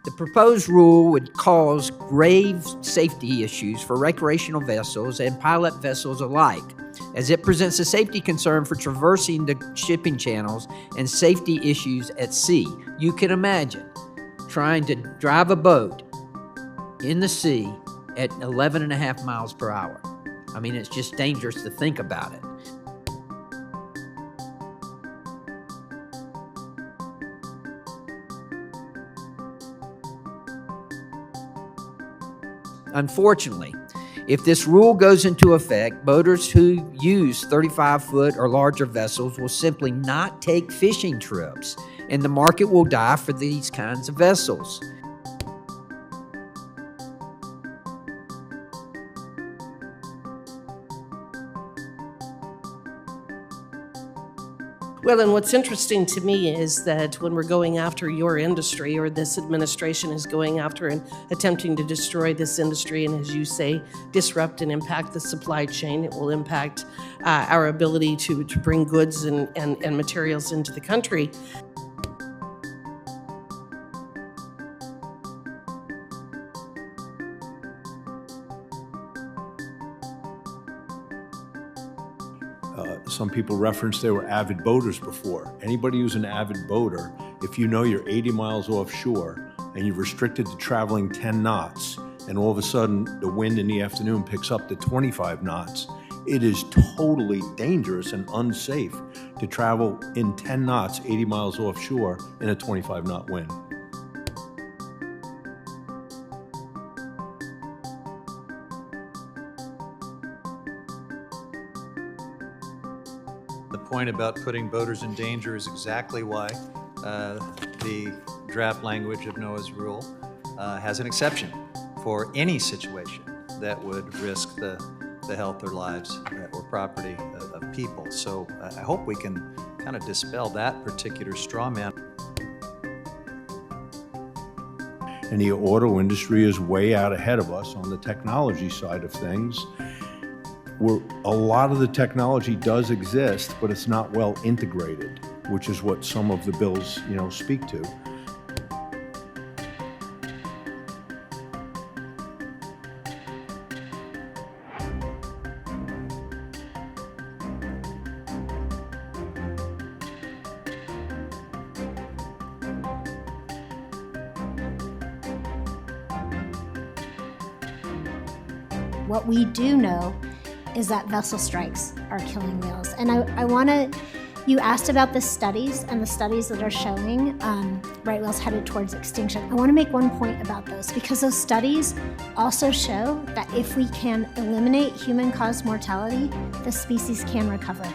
The proposed rule would cause grave safety issues for recreational vessels and pilot vessels alike, as it presents a safety concern for traversing the shipping channels and safety issues at sea. You can imagine trying to drive a boat in the sea at 11.5 miles per hour. I mean, it's just dangerous to think about it. Unfortunately, if this rule goes into effect, boaters who use 35-foot or larger vessels will simply not take fishing trips, and the market will die for these kinds of vessels. Well, and what's interesting to me is that when we're going after your industry, or this administration is going after and attempting to destroy this industry, and as you say, disrupt and impact the supply chain, it will impact our ability to bring goods and materials into the country. Some people reference they were avid boaters before. Anybody who's an avid boater, if you know you're 80 miles offshore and you're restricted to traveling 10 knots, and all of a sudden the wind in the afternoon picks up to 25 knots, it is totally dangerous and unsafe to travel in 10 knots, 80 miles offshore in a 25-knot wind. The point about putting boaters in danger is exactly why the draft language of Noah's Rule has an exception for any situation that would risk the health or lives or property of people. So I hope we can kind of dispel that particular straw man. And the auto industry is way out ahead of us on the technology side of things. Where a lot of the technology does exist, but it's not well integrated, which is what some of the bills, speak to. What we do know is that vessel strikes are killing whales. And you asked about the studies and the studies that are showing right whales headed towards extinction. I wanna make one point about those, because those studies also show that if we can eliminate human-caused mortality, the species can recover.